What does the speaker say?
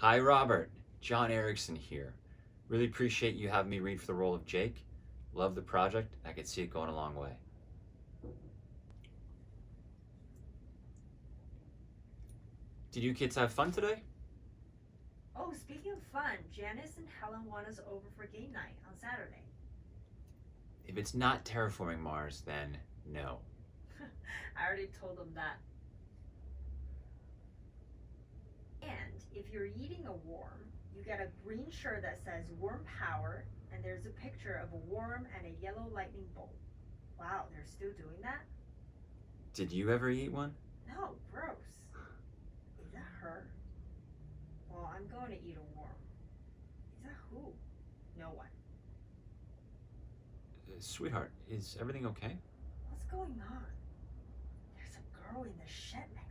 Hi, Robert. John Erickson here. Really appreciate you having me read for the role of Jake. Love the project. I could see it going a long way. Did you kids have fun today? Oh, speaking of fun, Janice and Helen want us over for game night on Saturday. If it's not terraforming Mars, then no. I already told them that. And if you're eating a worm, you get a green shirt that says worm power, and there's a picture of a worm and a yellow lightning bolt. Wow, they're still doing that? Did you ever eat one? No, gross. Is that her? Well, I'm going to eat a worm. Is that who? No one. Sweetheart, is everything okay? What's going on? There's a girl in the shed next